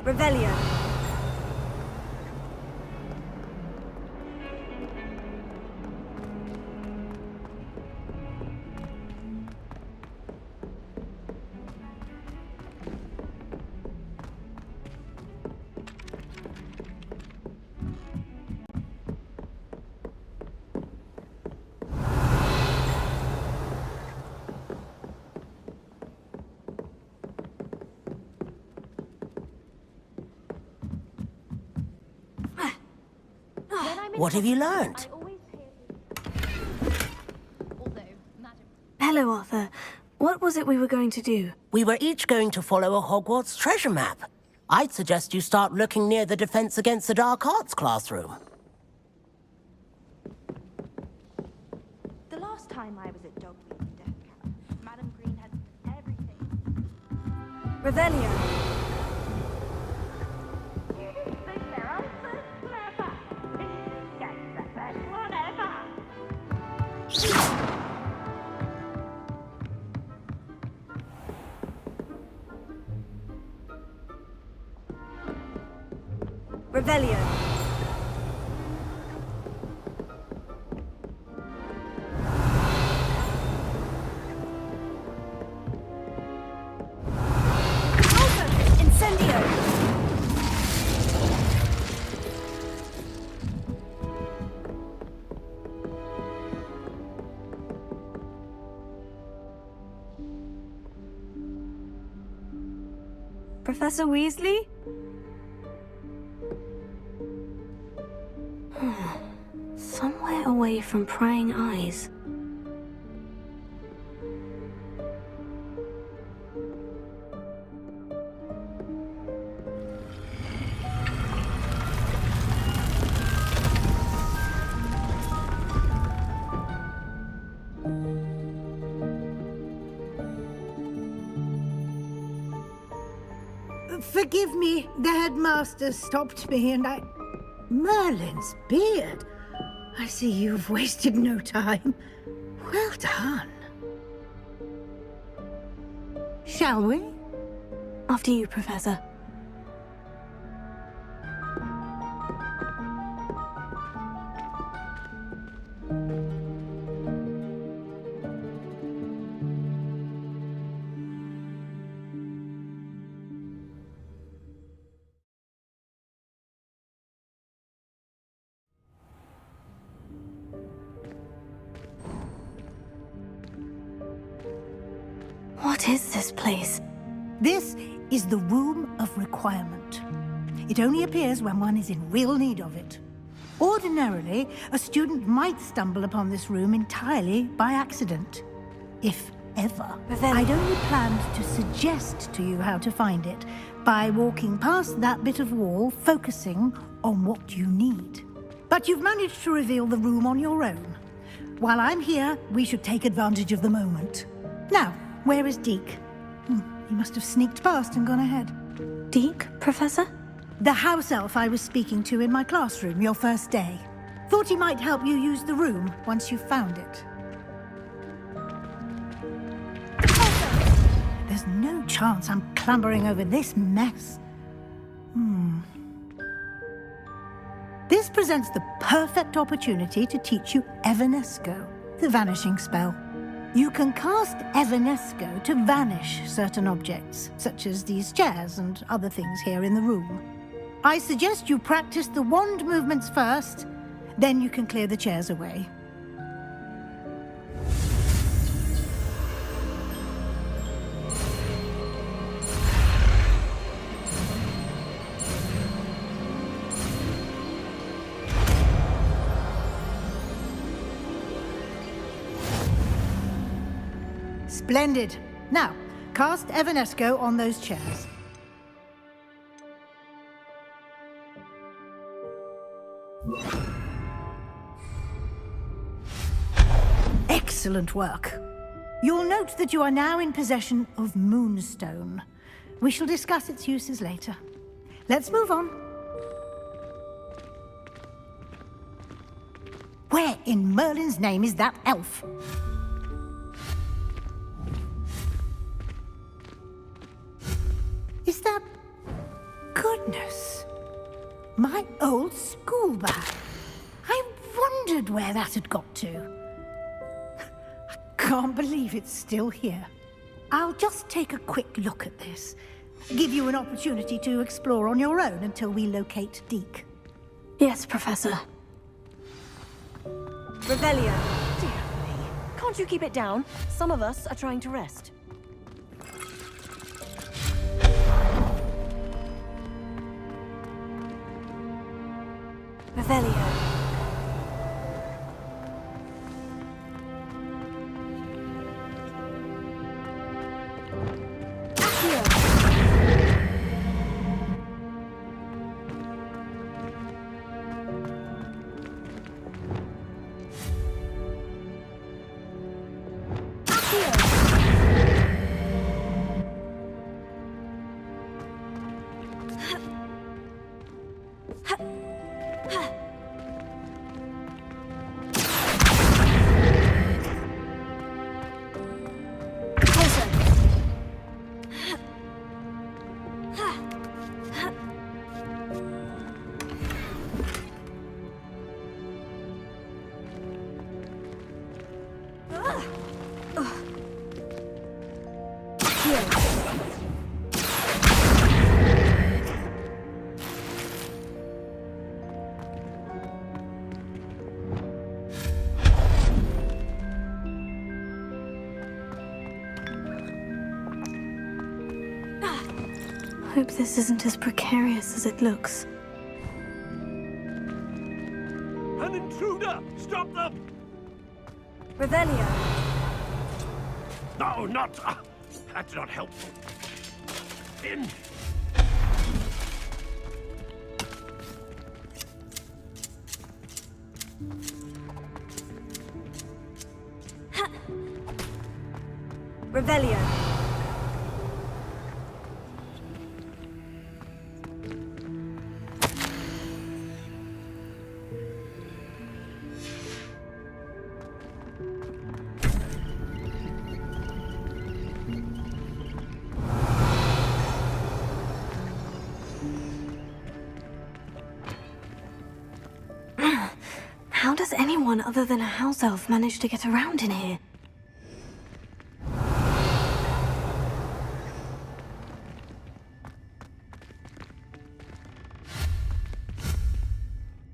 Revelio. What have you learned? Hello, Arthur. What was it we were going to do? We were each going to follow a Hogwarts treasure map. I'd suggest you start looking near the Defense Against the Dark Arts classroom. The last time I was at Dogmeat Death Camp, Madam Green had everything. Revelio. Revelio. Incendio. Professor Weasley? Somewhere away from prying eyes. Forgive me, the headmaster stopped me and I... Merlin's beard! I see you've wasted no time. Well done. Shall we? After you, Professor. What is this place? This is the Room of Requirement. It only appears when one is in real need of it. Ordinarily, a student might stumble upon this room entirely by accident. If ever. I'd only planned to suggest to you how to find it by walking past that bit of wall, focusing on what you need. But you've managed to reveal the room on your own. While I'm here, we should take advantage of the moment. Now, where is Deke? He must have sneaked past and gone ahead. Deke, Professor? The house elf I was speaking to in my classroom your first day. Thought he might help you use the room once you've found it. There's no chance I'm clambering over this mess. This presents the perfect opportunity to teach you Evanesco, the vanishing spell. You can cast Evanesco to vanish certain objects, such as these chairs and other things here in the room. I suggest you practice the wand movements first, then you can clear the chairs away. Splendid. Now, cast Evanesco on those chairs. Excellent work. You'll note that you are now in possession of Moonstone. We shall discuss its uses later. Let's move on. Where in Merlin's name is that elf? Is that... Good goodness. My old school bag. I wondered where that had got to. I can't believe it's still here. I'll just take a quick look at this. Give you an opportunity to explore on your own until we locate Deke. Yes, Professor. Revelio. Dear me. Can't you keep it down? Some of us are trying to rest. Revelio. Hope this isn't as precarious as it looks. An intruder! Stop them! Revelio. No, not... that's not helpful. In. Revelio. How does anyone other than a house elf manage to get around in here?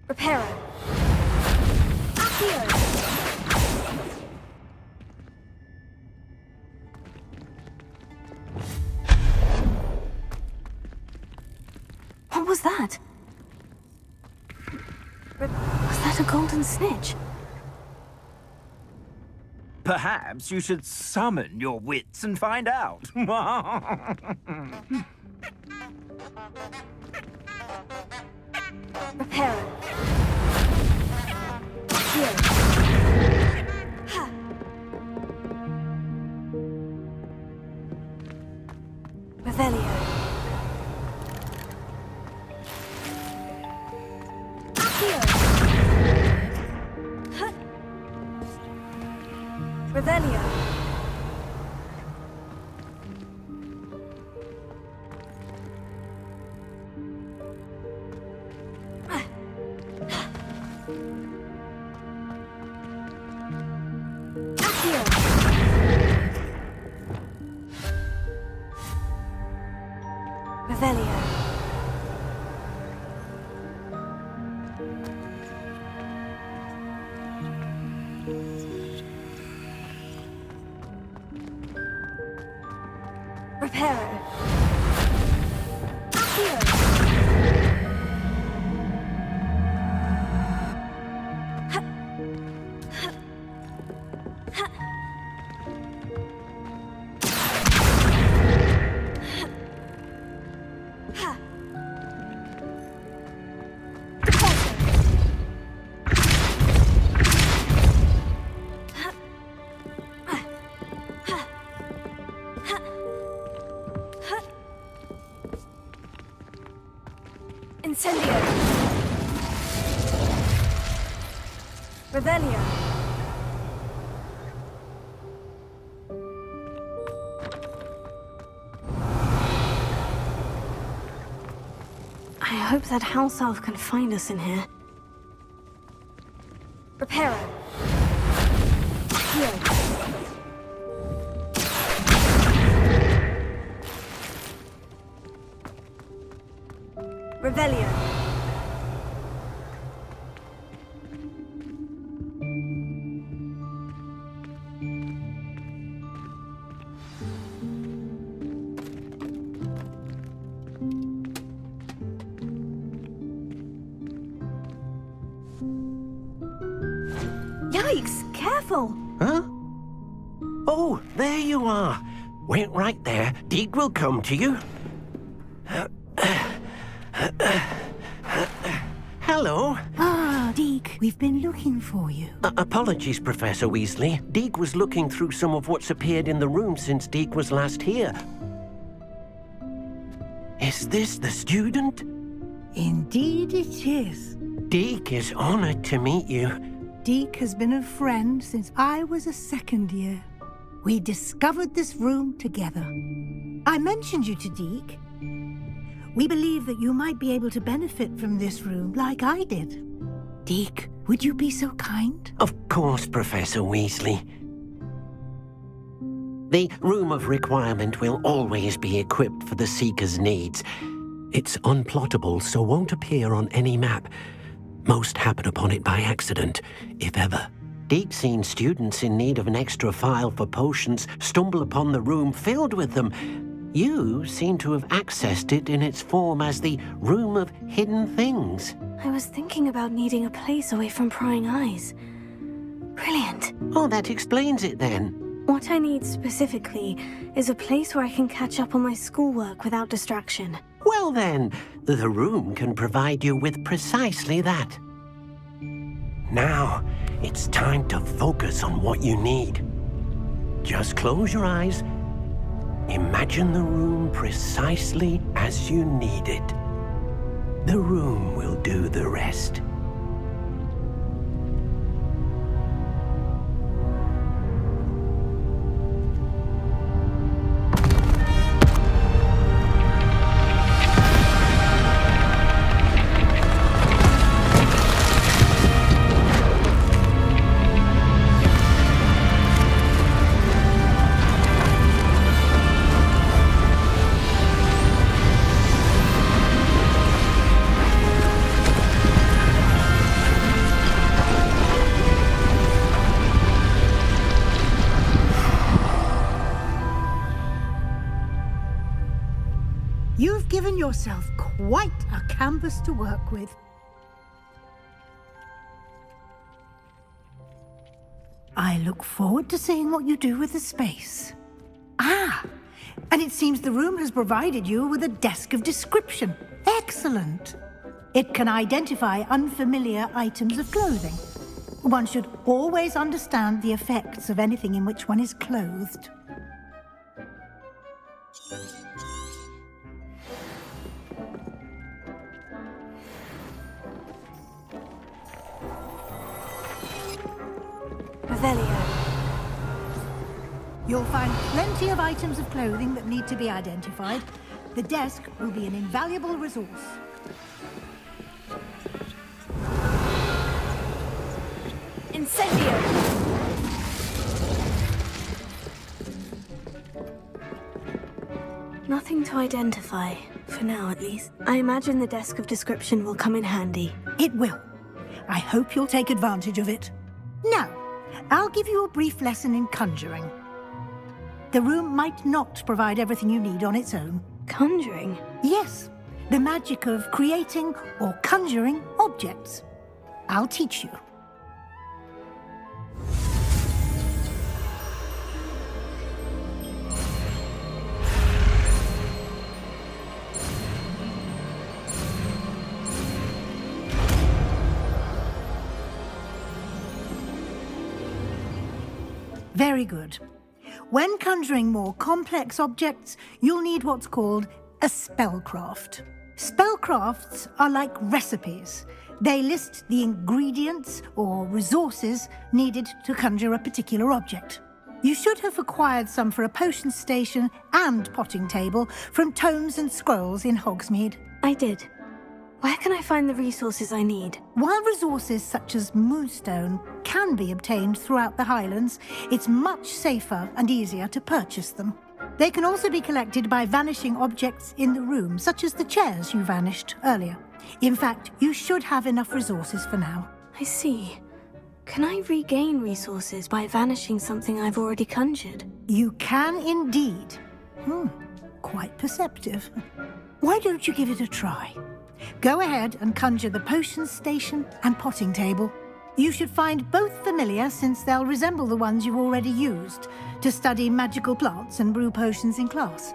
Reparo. Accio. What was that? Was that a golden snitch? Perhaps you should summon your wits and find out. Reparo. Accio. Ha. Revelio. Revelio. Accio. Revelio. Reparo. Accio. Ha. Ha. Ha. Ha. Incendio. Revelio. I hope that house elf can find us in here. Reparo. Heal. Revelio. Yikes! Careful! Huh? Oh, there you are. Wait right there. Deke will come to you. Hello. Ah, Deke, we've been looking for you. Apologies, Professor Weasley. Deke was looking through some of what's appeared in the room since Deke was last here. Is this the student? Indeed it is. Deke is honored to meet you. Deke has been a friend since I was a second year. We discovered this room together. I mentioned you to Deke. We believe that you might be able to benefit from this room like I did. Deke, would you be so kind? Of course, Professor Weasley. The Room of Requirement will always be equipped for the Seeker's needs. It's unplottable, so won't appear on any map. Most happen upon it by accident, if ever. Deke's seen students in need of an extra file for potions stumble upon the room filled with them. You seem to have accessed it in its form as the Room of Hidden Things. I was thinking about needing a place away from prying eyes. Brilliant. Oh, that explains it then. What I need specifically is a place where I can catch up on my schoolwork without distraction. Well then, the room can provide you with precisely that. Now, it's time to focus on what you need. Just close your eyes. Imagine the room precisely as you need it. The room will do the rest. You've given yourself quite a canvas to work with. I look forward to seeing what you do with the space. Ah, and it seems the room has provided you with a desk of description. Excellent. It can identify unfamiliar items of clothing. One should always understand the effects of anything in which one is clothed. Revelio. You'll find plenty of items of clothing that need to be identified. The desk will be an invaluable resource. Incendio! Nothing to identify, for now at least. I imagine the desk of description will come in handy. It will. I hope you'll take advantage of it. Now, I'll give you a brief lesson in conjuring. The room might not provide everything you need on its own. Conjuring? Yes, the magic of creating or conjuring objects. I'll teach you. Very good. When conjuring more complex objects, you'll need what's called a spellcraft. Spellcrafts are like recipes. They list the ingredients or resources needed to conjure a particular object. You should have acquired some for a potion station and potting table from tomes and scrolls in Hogsmeade. I did. Where can I find the resources I need? While resources such as moonstone can be obtained throughout the Highlands, it's much safer and easier to purchase them. They can also be collected by vanishing objects in the room, such as the chairs you vanished earlier. In fact, you should have enough resources for now. I see. Can I regain resources by vanishing something I've already conjured? You can indeed. Quite perceptive. Why don't you give it a try? Go ahead and conjure the potion station and potting table. You should find both familiar, since they'll resemble the ones you've already used to study magical plants and brew potions in class.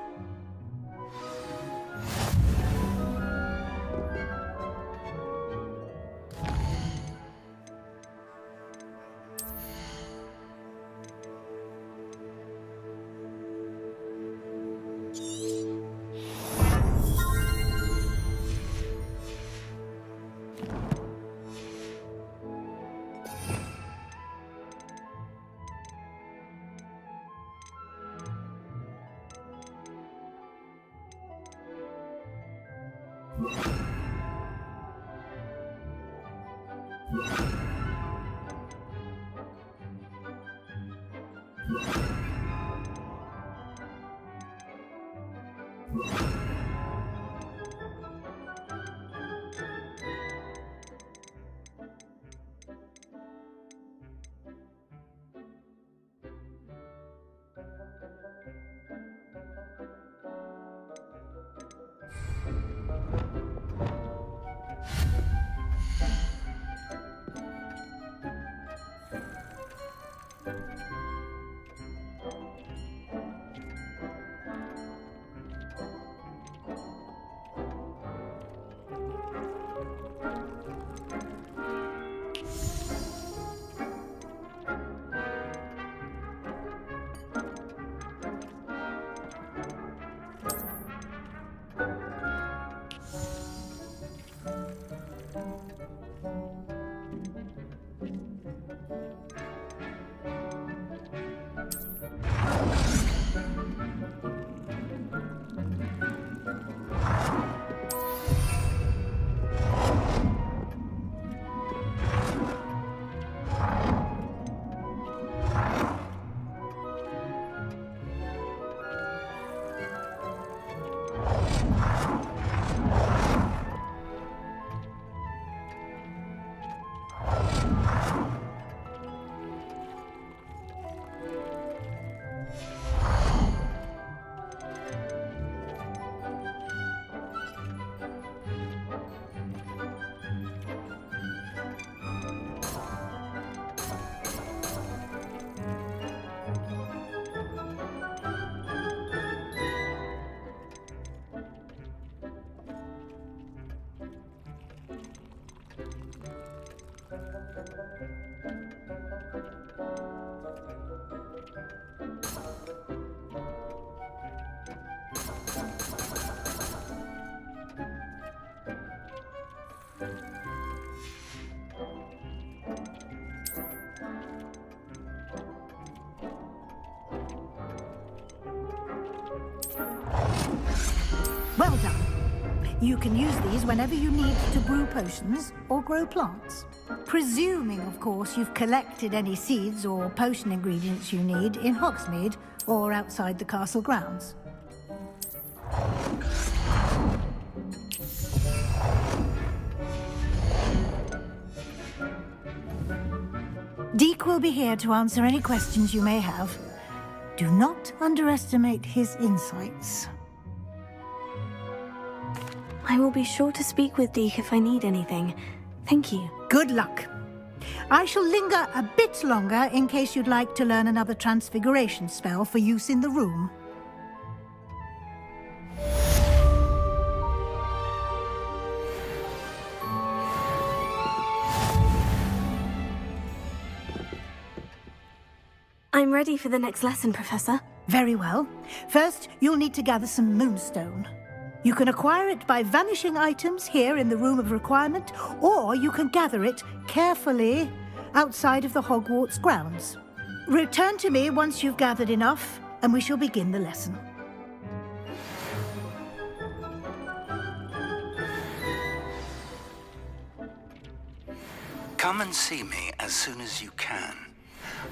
Well done. You can use these whenever you need to brew potions or grow plants. Presuming, of course, you've collected any seeds or potion ingredients you need in Hogsmeade or outside the castle grounds. Deke will be here to answer any questions you may have. Do not underestimate his insights. I will be sure to speak with Deke if I need anything. Thank you. Good luck. I shall linger a bit longer in case you'd like to learn another transfiguration spell for use in the room. I'm ready for the next lesson, Professor. Very well. First, you'll need to gather some moonstone. You can acquire it by vanishing items here in the Room of Requirement, or you can gather it carefully outside of the Hogwarts grounds. Return to me once you've gathered enough, and we shall begin the lesson. Come and see me as soon as you can.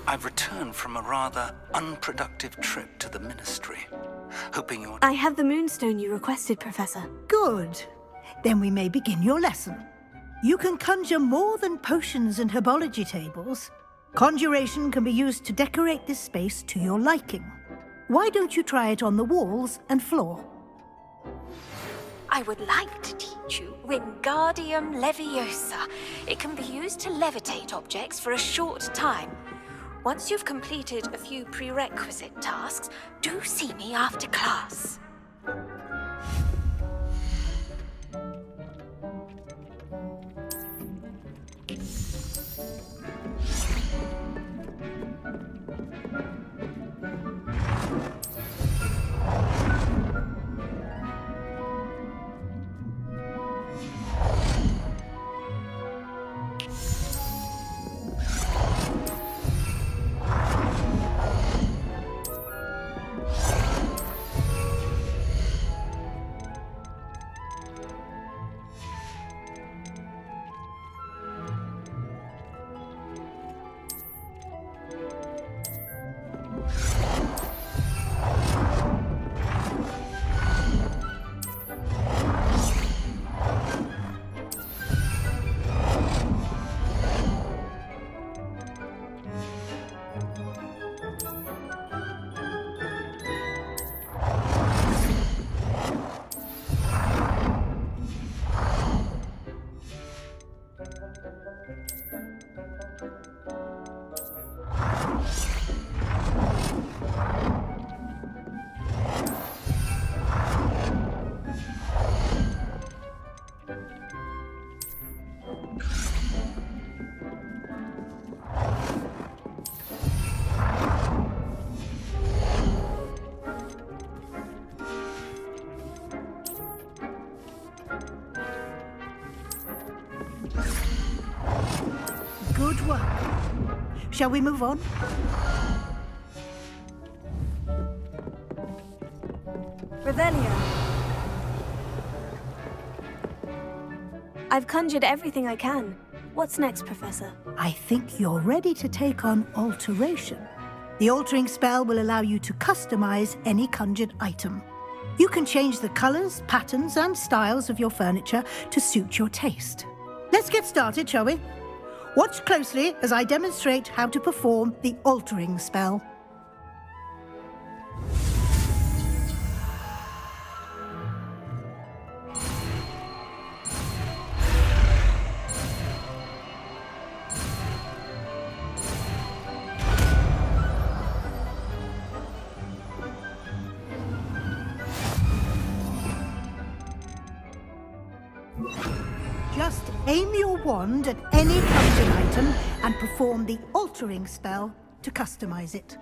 I've returned from a rather unproductive trip to the Ministry, hoping you're... I have the moonstone you requested, Professor. Good. Then we may begin your lesson. You can conjure more than potions and herbology tables. Conjuration can be used to decorate this space to your liking. Why don't you try it on the walls and floor? I would like to teach you Wingardium Leviosa. It can be used to levitate objects for a short time. Once you've completed a few prerequisite tasks, do see me after class. Good work. Shall we move on? Revelio. I've conjured everything I can. What's next, Professor? I think you're ready to take on alteration. The altering spell will allow you to customize any conjured item. You can change the colors, patterns, and styles of your furniture to suit your taste. Let's get started, shall we? Watch closely as I demonstrate how to perform the altering spell. Just aim your wand at any conjured item and perform the altering spell to customize it.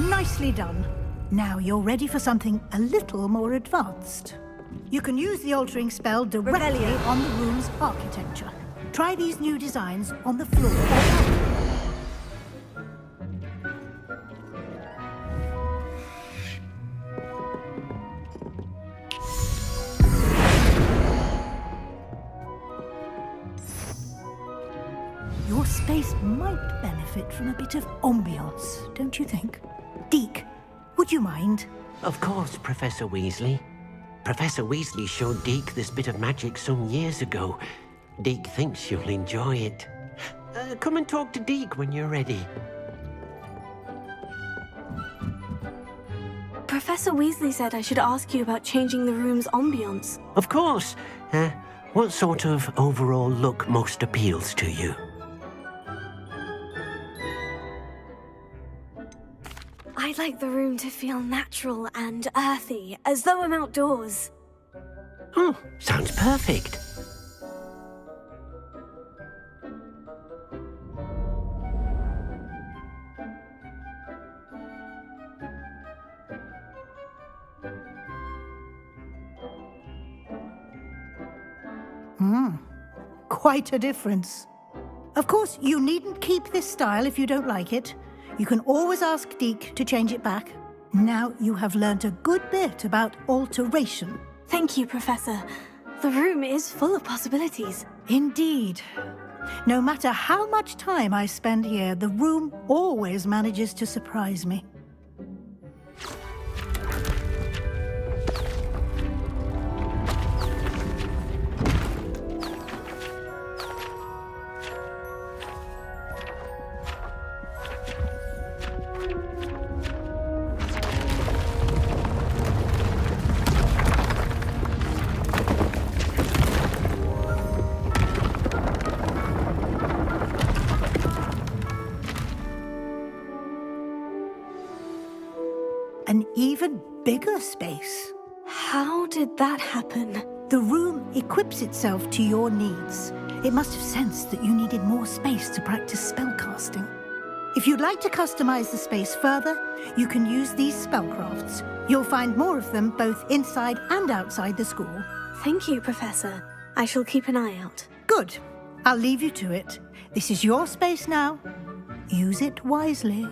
Nicely done. Now you're ready for something a little more advanced. You can use the altering spell directly on the room's architecture. Try these new designs on the floor or carpet. Your space might benefit from a bit of ambiance, don't you think? Deke, would you mind? Of course, Professor Weasley. Professor Weasley showed Deke this bit of magic some years ago. Deke thinks you'll enjoy it. Come and talk to Deke when you're ready. Professor Weasley said I should ask you about changing the room's ambience. Of course. What sort of overall look most appeals to you? I'd like the room to feel natural and earthy, as though I'm outdoors. Oh, sounds perfect. Quite a difference. Of course, you needn't keep this style if you don't like it. You can always ask Deke to change it back. Now you have learnt a good bit about alteration. Thank you, Professor. The room is full of possibilities. Indeed. No matter how much time I spend here, the room always manages to surprise me. An even bigger space. How did that happen? The room equips itself to your needs. It must have sensed that you needed more space to practice spellcasting. If you'd like to customize the space further, you can use these spellcrafts. You'll find more of them both inside and outside the school. Thank you, Professor. I shall keep an eye out. Good. I'll leave you to it. This is your space now. Use it wisely.